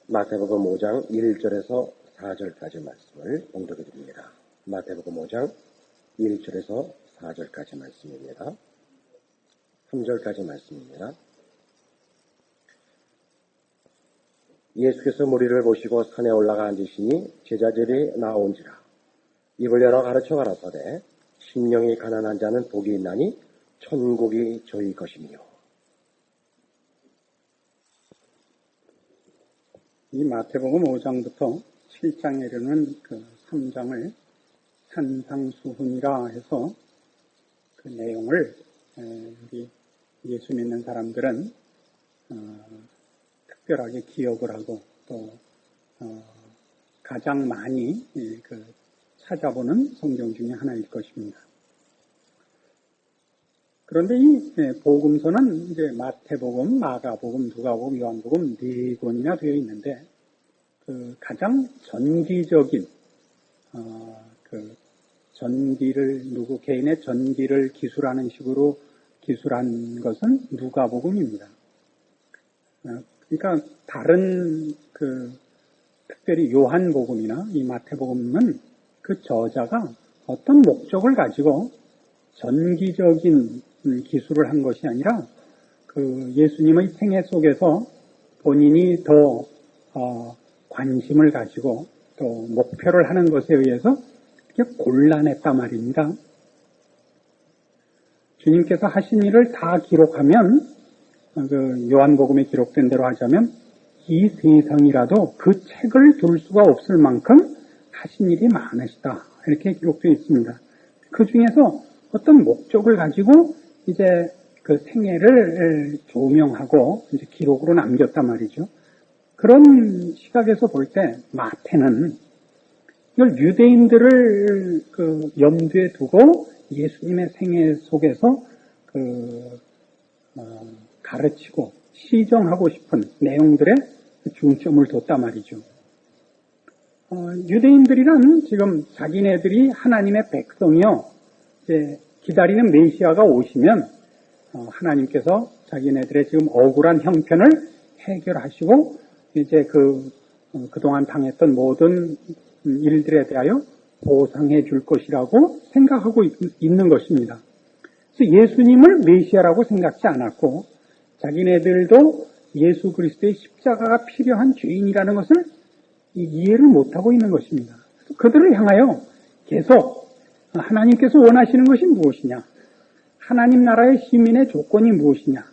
마태복음 5장 1절에서 4절까지 말씀을 봉독해 드립니다. 마태복음 5장 1절에서 4절까지 말씀입니다. 3절까지 말씀입니다. 예수께서 무리를 보시고 산에 올라가 앉으시니 제자들이 나온지라. 입을 열어 가르쳐 가라사대 심령이 가난한 자는 복이 있나니 천국이 저희 것이며. 이 마태복음 5장부터 7장에 이르는 그 3장을 산상수훈이라 해서 그 내용을 우리 예수 믿는 사람들은 특별하게 기억을 하고 또 가장 많이 그 찾아보는 성경 중에 하나일 것입니다. 그런데 이 복음서는 이제 마태복음, 마가복음, 누가복음, 요한복음 4권이나 되어 있는데 그 가장 전기적인 그 전기를 개인의 전기를 기술하는 식으로 기술한 것은 누가복음입니다. 그러니까 다른 그 특별히 요한복음이나 이 마태복음은 그 저자가 어떤 목적을 가지고 전기적인 기술을 한 것이 아니라 그 예수님의 생애 속에서 본인이 더 관심을 가지고 또 목표를 하는 것에 의해서 이렇게 골라냈단 말입니다. 주님께서 하신 일을 다 기록하면 그 요한복음에 기록된 대로 하자면 이 세상이라도 그 책을 둘 수가 없을 만큼 하신 일이 많으시다 이렇게 기록되어 있습니다. 그 중에서 어떤 목적을 가지고 이제 그 생애를 조명하고 이제 기록으로 남겼단 말이죠. 그런 시각에서 볼 때 마태는 이걸 유대인들을 그 염두에 두고 예수님의 생애 속에서 가르치고 시정하고 싶은 내용들에 중점을 뒀단 말이죠. 유대인들이란 지금 자기네들이 하나님의 백성이요. 이제 기다리는 메시아가 오시면 하나님께서 자기네들의 지금 억울한 형편을 해결하시고 이제 그동안 당했던 모든 일들에 대하여 보상해 줄 것이라고 생각하고 있는 것입니다. 그래서 예수님을 메시아라고 생각지 않았고 자기네들도 예수 그리스도의 십자가가 필요한 죄인이라는 것을 이해를 못하고 있는 것입니다. 그래서 그들을 향하여 계속 하나님께서 원하시는 것이 무엇이냐? 하나님 나라의 시민의 조건이 무엇이냐?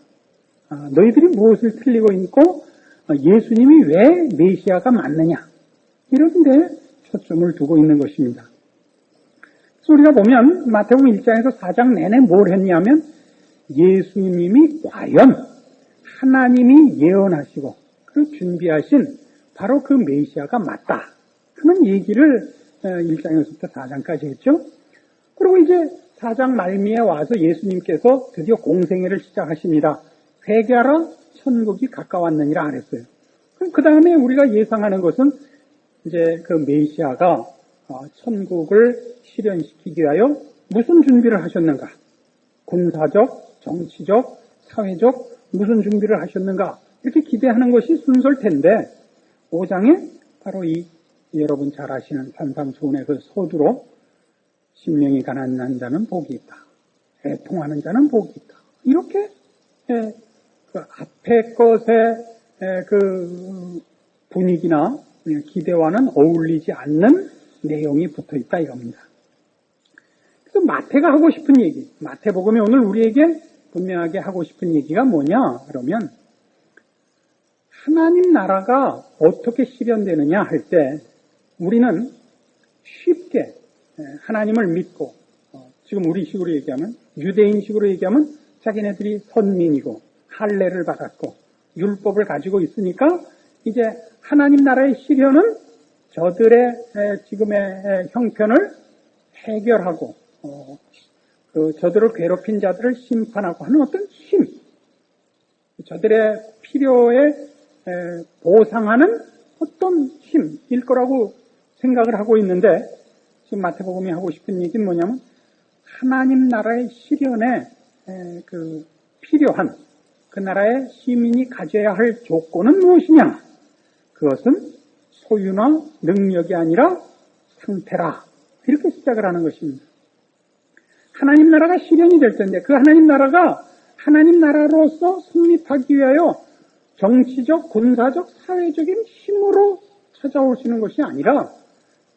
너희들이 무엇을 틀리고 있고 예수님이 왜 메시아가 맞느냐? 이런 데 초점을 두고 있는 것입니다. 그래서 우리가 보면 마태복음 1장에서 4장 내내 뭘 했냐면 예수님이 과연 하나님이 예언하시고 그 준비하신 바로 그 메시아가 맞다 하는 얘기를 1장에서부터 4장까지 했죠. 그리고 이제 4장 말미에 와서 예수님께서 드디어 공생애를 시작하십니다. 회개하라 천국이 가까웠느니라 그랬어요. 그 다음에 우리가 예상하는 것은 이제 그 메시아가 천국을 실현시키기 위하여 무슨 준비를 하셨는가? 군사적, 정치적, 사회적 무슨 준비를 하셨는가? 이렇게 기대하는 것이 순서일 텐데 5장에 바로 이 여러분 잘 아시는 산상수훈의 그 서두로 심령이 가난한 자는 복이 있다. 애통하는 자는 복이 있다. 이렇게 그 앞에 것의 그 분위기나 기대와는 어울리지 않는 내용이 붙어 있다 이겁니다. 그래서 마태가 하고 싶은 얘기, 마태복음이 오늘 우리에게 분명하게 하고 싶은 얘기가 뭐냐? 그러면 하나님 나라가 어떻게 실현되느냐 할 때 우리는 쉽게 하나님을 믿고 지금 우리식으로 얘기하면 유대인식으로 얘기하면 자기네들이 선민이고 할례를 받았고 율법을 가지고 있으니까 이제 하나님 나라의 실현은 저들의 지금의 형편을 해결하고 저들을 괴롭힌 자들을 심판하고 하는 어떤 힘, 저들의 필요에 보상하는 어떤 힘일 거라고 생각을 하고 있는데 지금 마태복음이 하고 싶은 얘기는 뭐냐면 하나님 나라의 실현에 필요한 그 나라의 시민이 가져야 할 조건은 무엇이냐? 그것은 소유나 능력이 아니라 상태라. 이렇게 시작을 하는 것입니다. 하나님 나라가 실현이 될 텐데 그 하나님 나라가 하나님 나라로서 성립하기 위하여 정치적, 군사적, 사회적인 힘으로 찾아오시는 것이 아니라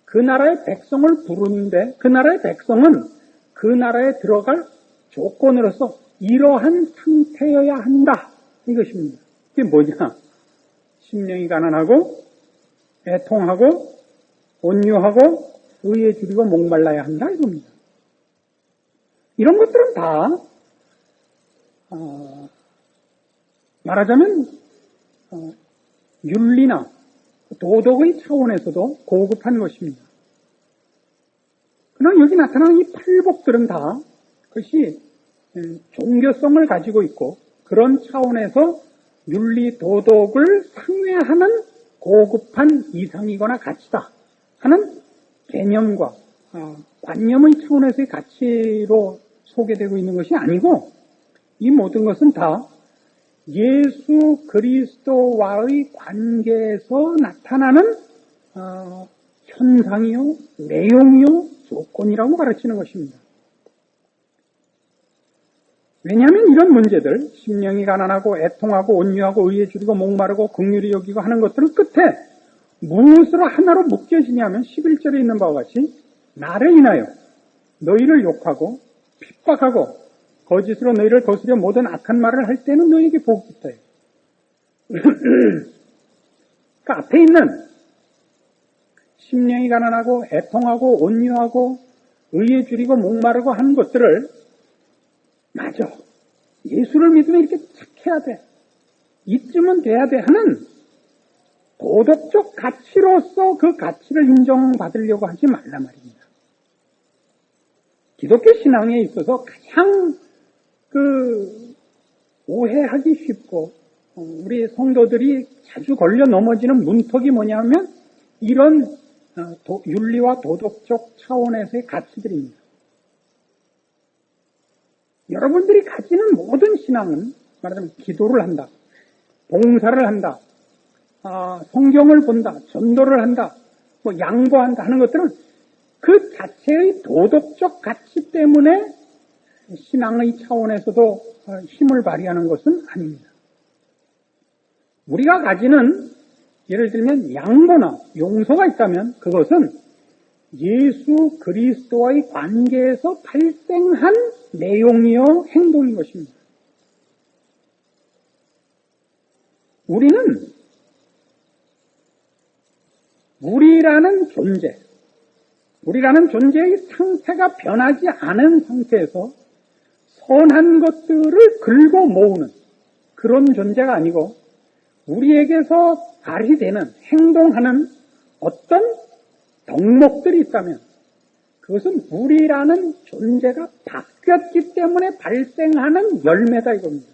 그 나라의 백성을 부르는데 그 나라의 백성은 그 나라에 들어갈 조건으로서 이러한 상태여야 한다. 이것입니다. 그게 뭐냐? 심령이 가난하고 애통하고 온유하고 의에 줄이고 목말라야 한다 이겁니다. 이런 것들은 다 말하자면 윤리나 도덕의 차원에서도 고급한 것입니다. 그러나 여기 나타나는 이 팔복들은 다 그것이 종교성을 가지고 있고 그런 차원에서 윤리 도덕을 상회하는 고급한 이상이거나 가치다 하는 개념과 관념의 차원에서의 가치로 소개되고 있는 것이 아니고 이 모든 것은 다 예수 그리스도와의 관계에서 나타나는 현상이요, 내용이요, 조건이라고 가르치는 것입니다. 왜냐하면 이런 문제들, 심령이 가난하고 애통하고 온유하고 의에 줄이고 목마르고 긍휼히 여기고 하는 것들은 끝에 무엇으로 하나로 묶여지냐면 11절에 있는 바와 같이 나를 인하여 너희를 욕하고 핍박하고 거짓으로 너희를 거스려 모든 악한 말을 할 때는 너희에게 복이 있어요. 그 앞에 있는 심령이 가난하고 애통하고 온유하고 의에 줄이고 목마르고 하는 것들을 맞아. 예수를 믿으면 이렇게 착해야 돼. 이쯤은 돼야 돼 하는 도덕적 가치로서 그 가치를 인정받으려고 하지 말라 말입니다. 기독교 신앙에 있어서 가장 오해하기 쉽고 우리 성도들이 자주 걸려 넘어지는 문턱이 뭐냐면 이런 윤리와 도덕적 차원에서의 가치들입니다. 여러분들이 가지는 모든 신앙은 말하자면 기도를 한다, 봉사를 한다, 성경을 본다, 전도를 한다, 양보한다 하는 것들은 그 자체의 도덕적 가치 때문에 신앙의 차원에서도 힘을 발휘하는 것은 아닙니다. 우리가 가지는 예를 들면 양보나 용서가 있다면 그것은 예수 그리스도와의 관계에서 발생한 내용이요 행동인 것입니다. 우리는 우리라는 존재의 상태가 변하지 않은 상태에서 선한 것들을 긁어 모으는 그런 존재가 아니고 우리에게서 발휘되는 행동하는 어떤 덕목들이 있다면 그것은 우리라는 존재가 바뀌었기 때문에 발생하는 열매다 이겁니다.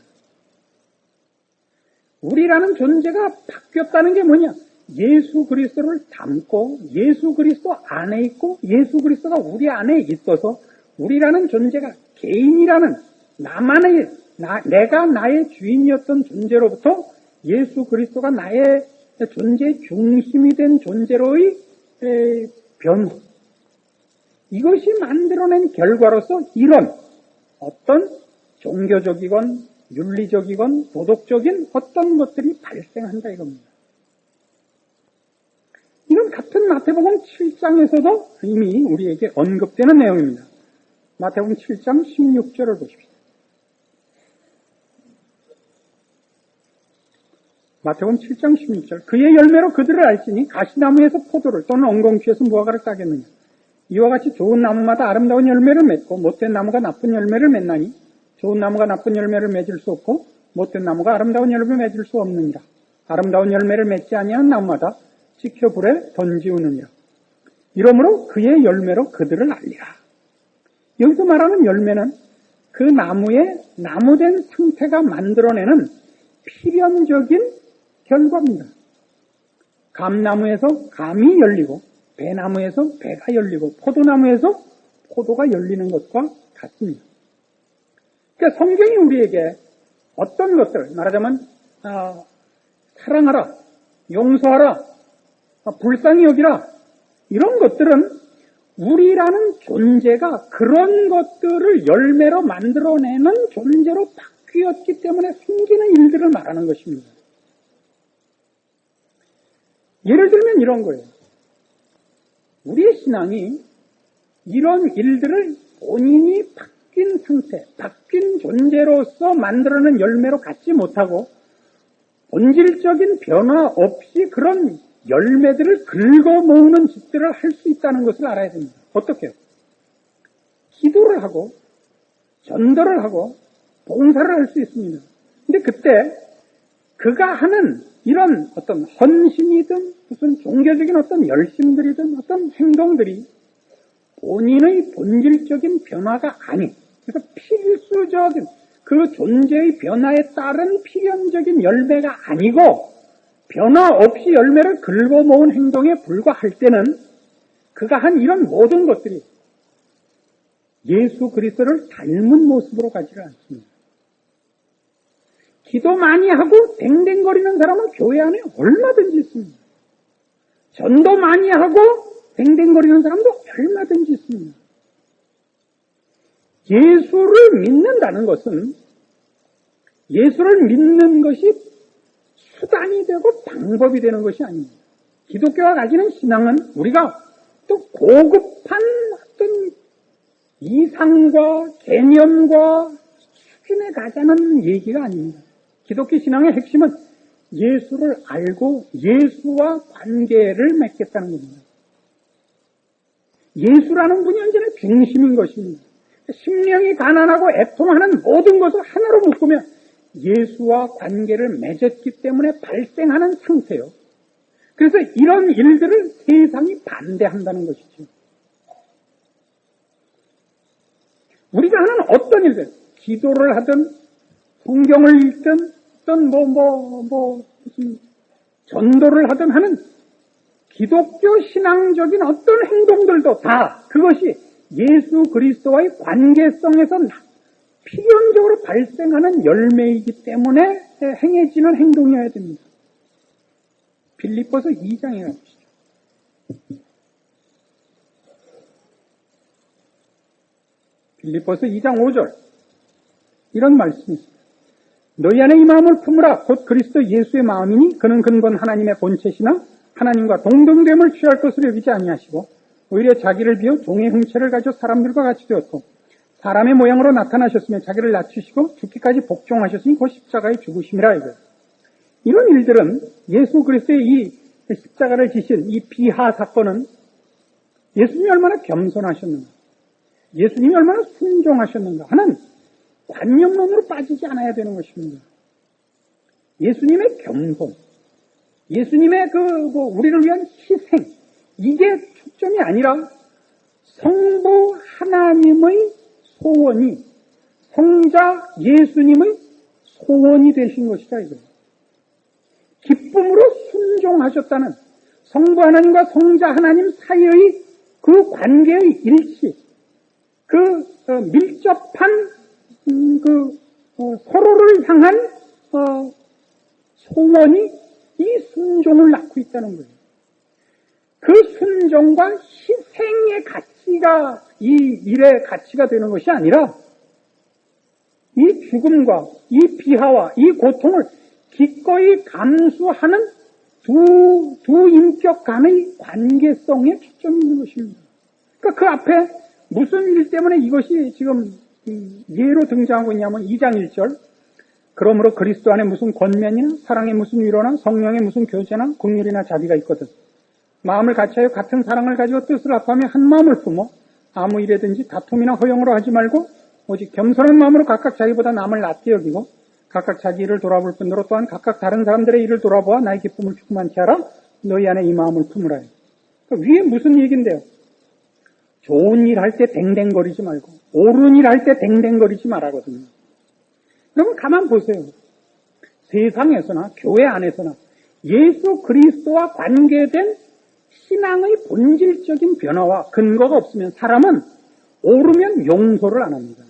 우리라는 존재가 바뀌었다는 게 뭐냐? 예수 그리스도를 담고 예수 그리스도 안에 있고 예수 그리스도가 우리 안에 있어서 우리라는 존재가 개인이라는 내가 나의 주인이었던 존재로부터 예수 그리스도가 나의 존재의 중심이 된 존재로의 변화. 이것이 만들어낸 결과로서 이런 어떤 종교적이건 윤리적이건 도덕적인 어떤 것들이 발생한다 이겁니다. 이건 같은 마태복음 7장에서도 이미 우리에게 언급되는 내용입니다. 마태복음 7장 16절을 보십시오. 마태복음 7장 16절 그의 열매로 그들을 알지니 가시나무에서 포도를 또는 엉겅퀴에서 무화과를 따겠느냐. 이와 같이 좋은 나무마다 아름다운 열매를 맺고 못된 나무가 나쁜 열매를 맺나니 좋은 나무가 나쁜 열매를 맺을 수 없고 못된 나무가 아름다운 열매를 맺을 수 없느니라. 아름다운 열매를 맺지 아니한 나무마다 지켜 불에 던지우느니라. 이러므로 그의 열매로 그들을 알리라. 여기서 말하는 열매는 그 나무의 나무된 상태가 만들어내는 필연적인 결과입니다. 감나무에서 감이 열리고 배나무에서 배가 열리고 포도나무에서 포도가 열리는 것과 같습니다. 그러니까 성경이 우리에게 어떤 것들 말하자면 사랑하라, 용서하라, 불쌍히 여기라, 이런 것들은 우리라는 존재가 그런 것들을 열매로 만들어내는 존재로 바뀌었기 때문에 생기는 일들을 말하는 것입니다. 예를 들면 이런 거예요. 우리의 신앙이 이런 일들을 본인이 바뀐 상태, 바뀐 존재로서 만들어낸 열매로 갖지 못하고 본질적인 변화 없이 그런 열매들을 긁어 모으는 짓들을 할 수 있다는 것을 알아야 됩니다. 어떻게요? 기도를 하고 전도를 하고 봉사를 할 수 있습니다. 근데 그때 그가 하는 이런 어떤 헌신이든 무슨 종교적인 어떤 열심들이든 어떤 행동들이 본인의 본질적인 변화가 아닌, 그래서 필수적인 그 존재의 변화에 따른 필연적인 열매가 아니고 변화 없이 열매를 긁어 모은 행동에 불과할 때는 그가 한 이런 모든 것들이 예수 그리스도를 닮은 모습으로 가지를 않습니다. 기도 많이 하고 댕댕거리는 사람은 교회 안에 얼마든지 있습니다. 전도 많이 하고 댕댕거리는 사람도 얼마든지 있습니다. 예수를 믿는다는 것은 예수를 믿는 것이 수단이 되고 방법이 되는 것이 아닙니다. 기독교가 가지는 신앙은 우리가 또 고급한 어떤 이상과 개념과 수준에 가자는 얘기가 아닙니다. 기독교 신앙의 핵심은 예수를 알고 예수와 관계를 맺겠다는 겁니다. 예수라는 분이 언제나 중심인 것입니다. 심령이 가난하고 애통하는 모든 것을 하나로 묶으면 예수와 관계를 맺었기 때문에 발생하는 상태요. 그래서 이런 일들을 세상이 반대한다는 것이죠. 우리가 하는 어떤 일들, 기도를 하든 성경을 읽든 어떤 무슨 전도를 하든 하는 기독교 신앙적인 어떤 행동들도 다 그것이 예수 그리스도와의 관계성에서 필연적으로 발생하는 열매이기 때문에 행해지는 행동이어야 됩니다. 빌립보서 2장에 가보시죠. 빌립보서 2장 5절 이런 말씀이 있습니다. 너희 안에 이 마음을 품으라. 곧 그리스도 예수의 마음이니 그는 근본 하나님의 본체시나 하나님과 동등됨을 취할 것으로 여기지 아니하시고 오히려 자기를 비워 종의 형체를 가지고 사람들과 같이 되었고 사람의 모양으로 나타나셨으며 자기를 낮추시고 죽기까지 복종하셨으니 곧 십자가에 죽으심이라 이거예요. 이런 일들은 예수 그리스도의 이 십자가를 지신 이 비하 사건은 예수님이 얼마나 겸손하셨는가, 예수님이 얼마나 순종하셨는가 하는 관념론으로 빠지지 않아야 되는 것입니다. 예수님의 겸손, 예수님의 우리를 위한 희생, 이게 초점이 아니라 성부 하나님의 소원이 성자 예수님의 소원이 되신 것이다 이거예요. 기쁨으로 순종하셨다는 성부 하나님과 성자 하나님 사이의 그 관계의 일치, 그 밀접한 서로를 향한 소원이 이 순종을 낳고 있다는 거예요. 그 순종과 희생의 가치가 이 일의 가치가 되는 것이 아니라 이 죽음과 이 비하와 이 고통을 기꺼이 감수하는 두 인격 간의 관계성에 초점이 있는 것입니다. 그러니까 그 앞에 무슨 일 때문에 이것이 지금 예로 등장하고 있냐면 2장 1절 그러므로 그리스도 안에 무슨 권면이나 사랑의 무슨 위로나 성령의 무슨 교제나 긍휼이나 자비가 있거든. 마음을 같이하여 같은 사랑을 가지고 뜻을 합하며 한 마음을 품어 아무 일에든지 다툼이나 허용으로 하지 말고 오직 겸손한 마음으로 각각 자기보다 남을 낮게 여기고 각각 자기 일을 돌아볼 뿐더러 또한 각각 다른 사람들의 일을 돌아보아 나의 기쁨을 충만케 하라. 너희 안에 이 마음을 품으라. 그러니까 위에 무슨 얘기인데요? 좋은 일 할 때 댕댕거리지 말고 옳은 일 할 때 댕댕거리지 말라거든요. 여러분 가만 보세요. 세상에서나 교회 안에서나 예수 그리스도와 관계된 신앙의 본질적인 변화와 근거가 없으면 사람은 오르면 용서를 안 합니다.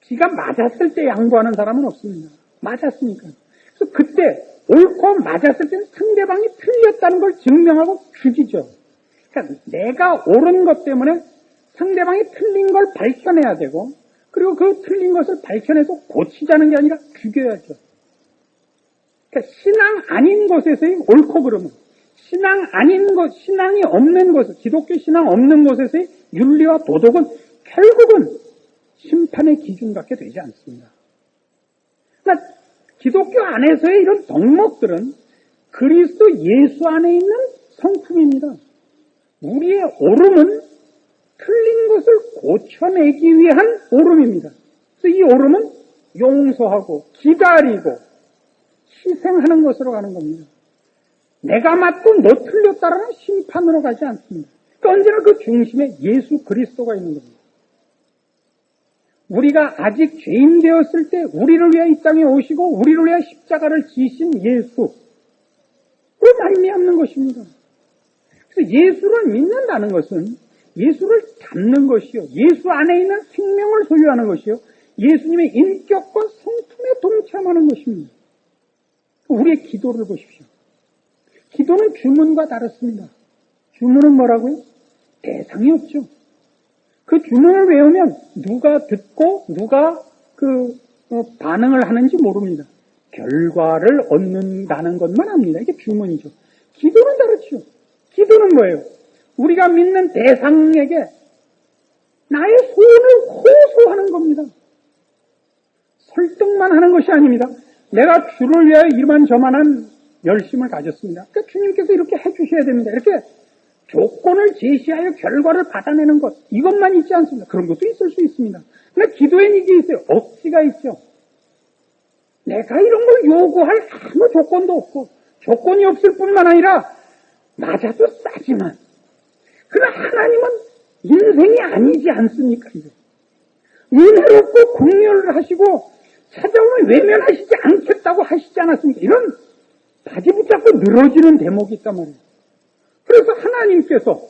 지가 맞았을 때 양보하는 사람은 없습니다. 맞았으니까. 그래서 그때 옳고 맞았을 때는 상대방이 틀렸다는 걸 증명하고 죽이죠. 그러니까 내가 옳은 것 때문에 상대방이 틀린 걸 밝혀내야 되고, 그리고 그 틀린 것을 밝혀내서 고치자는 게 아니라 죽여야죠. 그러니까 신앙 아닌 곳에서의 옳고 그름은, 신앙 아닌 것, 신앙이 없는 곳, 기독교 신앙 없는 곳에서의 윤리와 도덕은 결국은 심판의 기준 갖게 되지 않습니다. 그러니까 기독교 안에서의 이런 덕목들은 그리스도 예수 안에 있는 성품입니다. 우리의 옳음은 틀린 것을 고쳐내기 위한 옳음입니다. 그래서 이 옳음은 용서하고 기다리고 희생하는 것으로 가는 겁니다. 내가 맞고 너 틀렸다라는 심판으로 가지 않습니다. 그러니까 언제나 그 중심에 예수 그리스도가 있는 겁니다. 우리가 아직 죄인 되었을 때 우리를 위해 이 땅에 오시고 우리를 위해 십자가를 지신 예수로 말미암는 것입니다. 그래서 예수를 믿는다는 것은 예수를 닮는 것이요, 예수 안에 있는 생명을 소유하는 것이요, 예수님의 인격과 성품에 동참하는 것입니다. 우리의 기도를 보십시오. 기도는 주문과 다릅니다. 주문은 뭐라고요? 대상이 없죠. 그 주문을 외우면 누가 듣고 누가 반응을 하는지 모릅니다. 결과를 얻는다는 것만 압니다. 이게 주문이죠. 기도는 다르죠. 기도는 뭐예요? 우리가 믿는 대상에게 나의 소원을 호소하는 겁니다. 설득만 하는 것이 아닙니다. 내가 주를 위하여 이만저만한 열심을 가졌습니다. 그러니까 주님께서 이렇게 해주셔야 됩니다. 이렇게 조건을 제시하여 결과를 받아내는 것, 이것만 있지 않습니다. 그런 것도 있을 수 있습니다. 그러나 기도에는 이게 있어요. 억지가 있죠. 내가 이런 걸 요구할 아무 조건도 없고, 조건이 없을 뿐만 아니라 맞아도 싸지만, 그러나 하나님은 인생이 아니지 않습니까? 이제 은혜롭고 긍휼을 하시고 찾아오면 외면하시지 않겠다고 하시지 않았습니까? 이런 바지 붙잡고 늘어지는 대목이 있단 말이에요. 그래서 하나님께서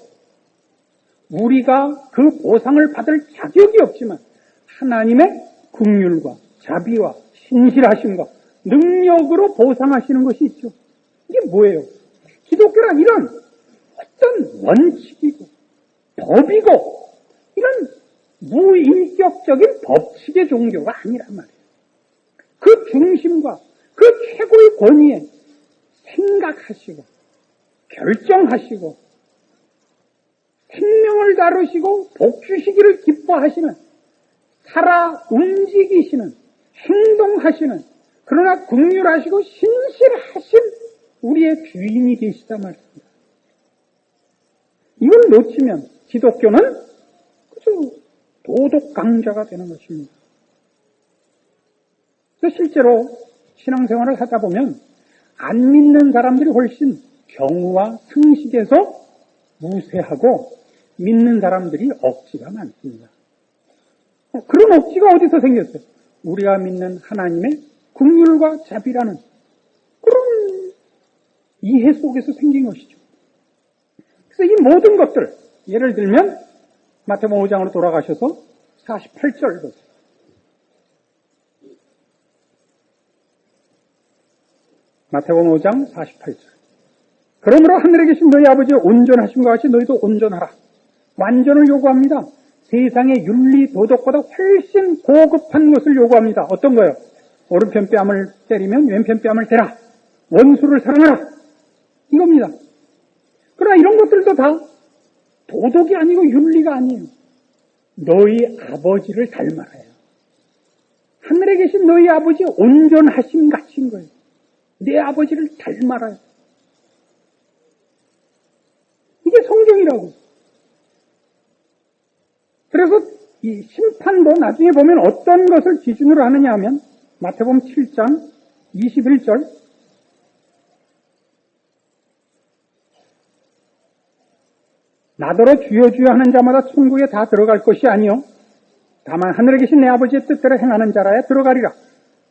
우리가 그 보상을 받을 자격이 없지만 하나님의 긍휼과 자비와 신실하심과 능력으로 보상하시는 것이 있죠. 이게 뭐예요? 기독교란 이런 어떤 원칙이고 법이고 이런 무인격적인 법칙의 종교가 아니란 말이에요. 그 중심과 그 최고의 권위에 생각하시고 결정하시고 생명을 다루시고 복주시기를 기뻐하시는, 살아 움직이시는, 행동하시는, 그러나 긍휼하시고 신실하신 우리의 주인이 계시단 말입니다. 이걸 놓치면 기독교는 그저 도덕 강자가 되는 것입니다. 그래서 실제로 신앙생활을 하다 보면 안 믿는 사람들이 훨씬 경우와 승식에서 우세하고 믿는 사람들이 억지가 많습니다. 그런 억지가 어디서 생겼어요? 우리가 믿는 하나님의 긍휼과 자비라는 그런 이해 속에서 생긴 것이죠. 그래서 이 모든 것들, 예를 들면 마태복음 5장으로 돌아가셔서 48절 보세요. 마태복음 5장 48절. 그러므로 하늘에 계신 너희 아버지의 온전하심과 같이 너희도 온전하라. 완전을 요구합니다. 세상의 윤리 도덕보다 훨씬 고급한 것을 요구합니다. 어떤 거요? 오른편 뺨을 때리면 왼편 뺨을 대라. 원수를 사랑하라. 이겁니다. 그러나 이런 것들도 다 도덕이 아니고 윤리가 아니에요. 너희 아버지를 닮아라요. 하늘에 계신 너희 아버지의 온전하심 같은 거예요. 내 아버지를 닮아라요. 이게 성경이라고. 그래서 이 심판도 나중에 보면 어떤 것을 기준으로 하느냐 하면 마태복음 7장 21절 나더러 주여 주여 하는 자마다 천국에 다 들어갈 것이 아니요 다만 하늘에 계신 내 아버지의 뜻대로 행하는 자라야 들어가리라.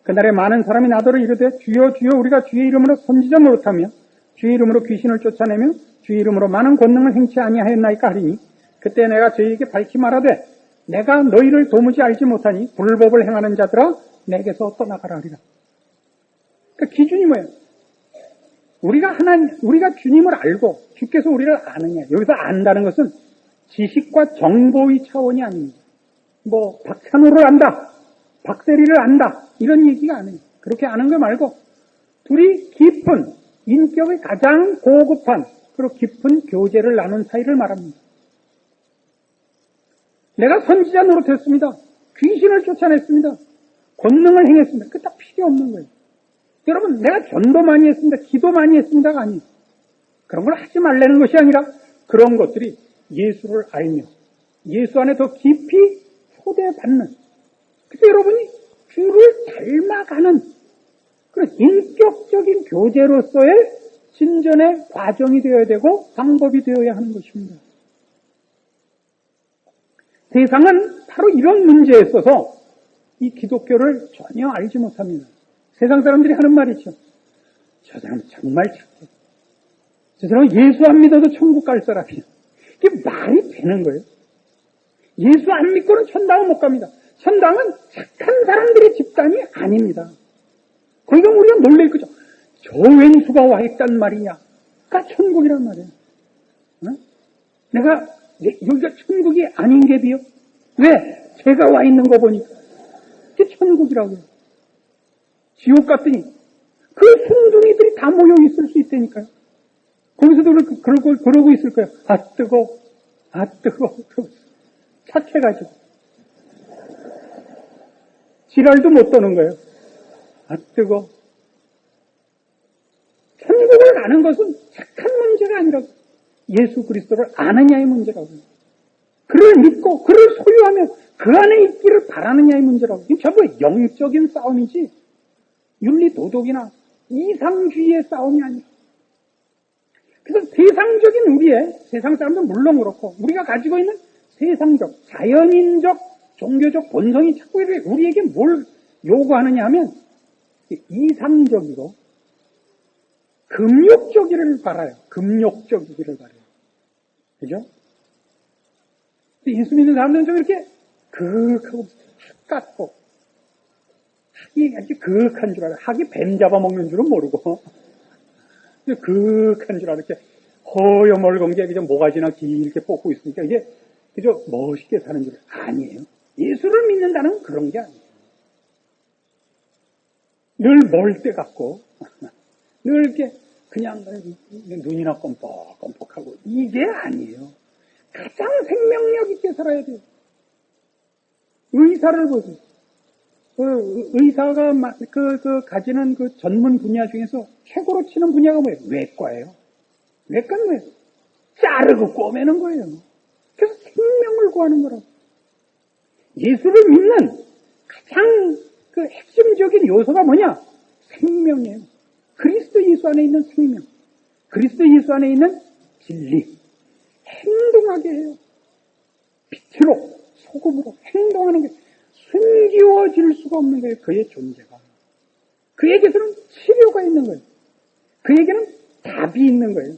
그날에 많은 사람이 나더러 이르되 주여 주여 우리가 주의 이름으로 선지자 노릇하며 주의 이름으로 귀신을 쫓아내며 주의 이름으로 많은 권능을 행치 아니하였나이까 하리니 그때 내가 저희에게 밝히 말하되 내가 너희를 도무지 알지 못하니 불법을 행하는 자들아 내게서 떠나가라 하리라. 그러니까 기준이 뭐예요? 우리가 주님을 알고 주께서 우리를 아느냐. 여기서 안다는 것은 지식과 정보의 차원이 아닙니다. 박찬호를 안다, 박세리를 안다, 이런 얘기가 아니에요. 그렇게 아는 거 말고, 둘이 깊은, 인격의 가장 고급한, 그리고 깊은 교제를 나눈 사이를 말합니다. 내가 선지자 노릇했습니다. 귀신을 쫓아냈습니다. 권능을 행했습니다. 그게 다 필요 없는 거예요. 여러분, 내가 전도 많이 했습니다. 기도 많이 했습니다가 아니에요. 그런 걸 하지 말라는 것이 아니라 그런 것들이 예수를 알며 예수 안에 더 깊이 초대받는, 그래서 여러분이 주를 닮아가는 그런 인격적인 교제로서의 진전의 과정이 되어야 되고 방법이 되어야 하는 것입니다. 세상은 바로 이런 문제에 있어서 이 기독교를 전혀 알지 못합니다. 세상 사람들이 하는 말이죠. 저 사람은 정말 착해. 저 사람은 예수 안 믿어도 천국 갈 사람이야. 이게 말이 되는 거예요. 예수 안 믿고는 천당은 못 갑니다. 천당은 착한 사람들의 집단이 아닙니다. 그러니까 우리가 놀랄 거죠. 저 왼수가 와 있단 말이냐. 그러니까 천국이란 말이에요. 응? 내가 여기가 천국이 아닌 게 비요? 왜? 제가 와 있는 거 보니까. 그게 천국이라고요. 지옥 갔더니 그 순둥이들이 다 모여 있을 수 있다니까요. 거기서도 그러고 있을 거예요. 아 뜨거, 아 뜨거. 착해가지고 지랄도 못 떠는 거예요. 아 뜨거. 천국을 아는 것은 착한 문제가 아니라고, 예수 그리스도를 아느냐의 문제라고요. 그를 믿고 그를 소유하며 그 안에 있기를 바라느냐의 문제라고. 이게 전부 영적인 싸움이지 윤리 도덕이나 이상주의의 싸움이 아니라. 그래서 세상적인 우리의, 세상 사람들은 물론 그렇고 우리가 가지고 있는 세상적, 자연인적, 종교적 본성이 자꾸 우리에게 뭘 요구하느냐 하면 이상적이고 금욕적이기를 바라요. 금욕적이기를 바라요. 그죠? 예수 믿는 사람들은 좀 이렇게 그윽하고 학 같고, 학이 아주 그윽한 줄 알아요. 학이 뱀 잡아먹는 줄은 모르고 그윽한 줄 알아요. 이렇게 허여멀건 게 그저 모가지나 길게 뽑고 있으니까 이게 그저 멋있게 사는 줄 아니에요. 예수를 믿는다는 건 그런 게 아니에요. 늘 멀대 같고 늘 이렇게 그냥 눈이나 껌뻑껌뻑하고 이게 아니에요. 가장 생명력 있게 살아야 돼요. 의사를 보세요. 의사가 가지는 그 전문 분야 중에서 최고로 치는 분야가 뭐예요? 외과예요. 외과는 뭐예요? 자르고 꼬매는 거예요. 그래서 생명을 구하는 거라고. 예수를 믿는 가장 그 핵심적인 요소가 뭐냐? 생명이에요. 그리스도 예수 안에 있는 생명. 그리스도 예수 안에 있는 진리. 행동하게 해요. 빛으로, 소금으로 행동하는 게 숨기워질 수가 없는 거예요. 그의 존재가. 그에게서는 치료가 있는 거예요. 그에게는 답이 있는 거예요.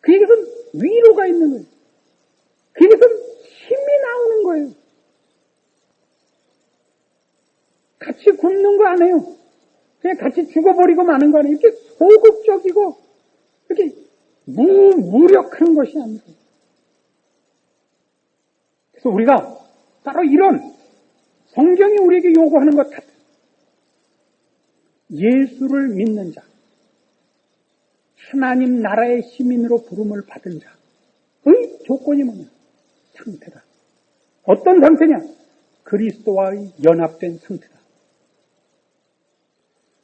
그에게서는 위로가 있는 거예요. 그에게서는 힘이 나오는 거예요. 같이 굶는 거 안 해요. 그냥 같이 죽어버리고 마는 거 아니에요. 이렇게 소극적이고 이렇게 무력한 것이 아니에요. 그래서 우리가 바로 이런 성경이 우리에게 요구하는 것 같아요. 예수를 믿는 자, 하나님 나라의 시민으로 부름을 받은 자의 조건이 뭐냐? 상태다. 어떤 상태냐? 그리스도와의 연합된 상태다.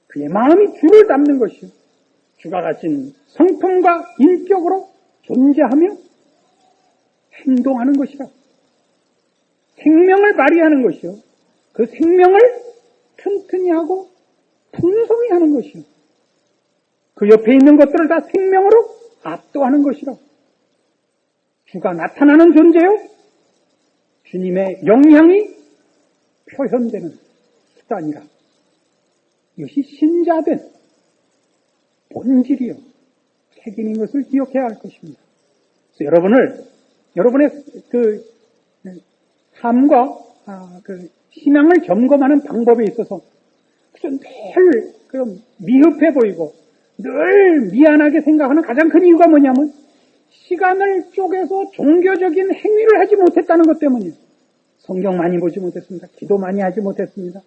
그의 마음이 주를 닮는 것이요. 주가 가진 성품과 인격으로 존재하며 행동하는 것이라. 생명을 발휘하는 것이요. 그 생명을 튼튼히 하고 풍성히 하는 것이요. 그 옆에 있는 것들을 다 생명으로 압도하는 것이라. 주가 나타나는 존재요. 주님의 영향이 표현되는 수단이라. 이것이 신자된 본질이요. 책임인 것을 기억해야 할 것입니다. 그래서 여러분의 그 삶과 그 신앙을 점검하는 방법에 있어서 늘 미흡해 보이고 늘 미안하게 생각하는 가장 큰 이유가 뭐냐면 시간을 쪼개서 종교적인 행위를 하지 못했다는 것 때문이에요. 성경 많이 보지 못했습니다. 기도 많이 하지 못했습니다.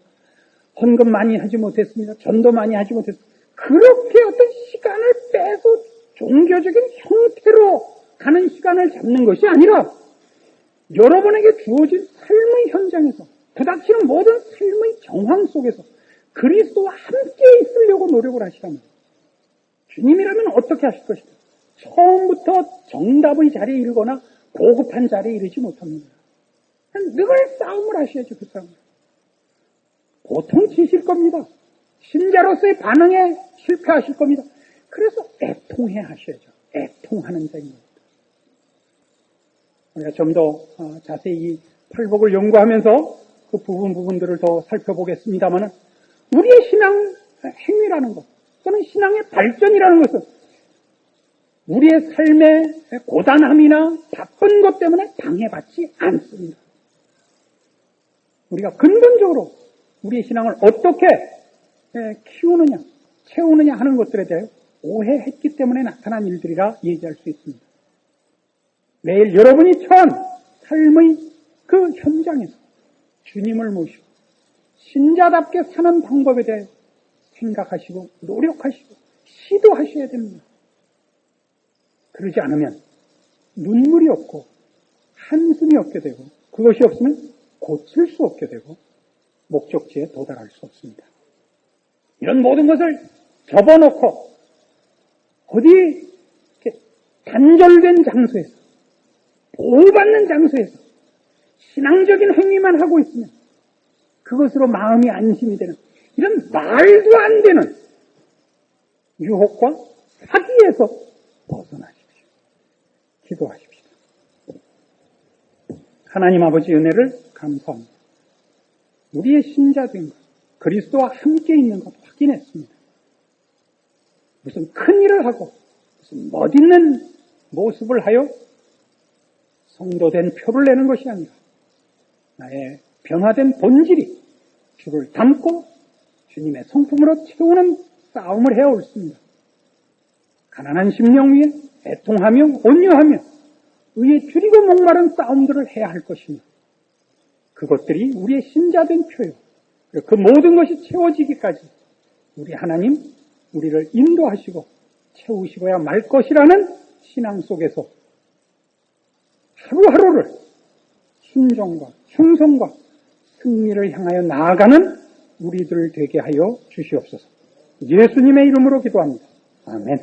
헌금 많이 하지 못했습니다. 전도 많이 하지 못했습니다. 그렇게 어떤 시간을 빼서 종교적인 형태로 가는 시간을 잡는 것이 아니라 여러분에게 주어진 삶의 현장에서 부닥치는 모든 삶의 정황 속에서 그리스도와 함께 있으려고 노력을 하시라면 주님이라면 어떻게 하실 것이다. 처음부터 정답의 자리에 이르거나 고급한 자리에 이르지 못합니다. 늘 싸움을 하셔야죠. 그 싸움을. 보통 지실 겁니다. 신자로서의 반응에 실패하실 겁니다. 그래서 애통해 하셔야죠. 애통하는 자입니다. 우리가 좀 더 자세히 팔복을 연구하면서 그 부분들을 더 살펴보겠습니다만 우리의 신앙 행위라는 것 또는 신앙의 발전이라는 것은 우리의 삶의 고단함이나 바쁜 것 때문에 방해받지 않습니다. 우리가 근본적으로 우리의 신앙을 어떻게 키우느냐, 채우느냐 하는 것들에 대해 오해했기 때문에 나타난 일들이라 얘기할 수 있습니다. 매일 여러분이 처한 삶의 그 현장에서 주님을 모시고 신자답게 사는 방법에 대해 생각하시고 노력하시고 시도하셔야 됩니다. 그러지 않으면 눈물이 없고 한숨이 없게 되고 그것이 없으면 고칠 수 없게 되고 목적지에 도달할 수 없습니다. 이런 모든 것을 접어놓고 어디 이렇게 단절된 장소에서 보호받는 장소에서 신앙적인 행위만 하고 있으면 그것으로 마음이 안심이 되는 이런 말도 안 되는 유혹과 사기에서 벗어나십시오. 기도하십시오. 하나님 아버지 은혜를 감사합니다. 우리의 신자된 것, 그리스도와 함께 있는 것 확인했습니다. 무슨 큰 일을 하고 무슨 멋있는 모습을 하여 성도된 표를 내는 것이 아니라 나의 변화된 본질이 주를 닮고 주님의 성품으로 채우는 싸움을 해야 옳습니다. 가난한 심령 위에 애통하며 온유하며 의에 줄이고 목마른 싸움들을 해야 할 것이며 그것들이 우리의 신자된 표요. 그 모든 것이 채워지기까지 우리 하나님 우리를 인도하시고 채우시고야 말 것이라는 신앙 속에서 하루하루를 순종과 충성과 승리를 향하여 나아가는 우리들 되게 하여 주시옵소서. 예수님의 이름으로 기도합니다. 아멘.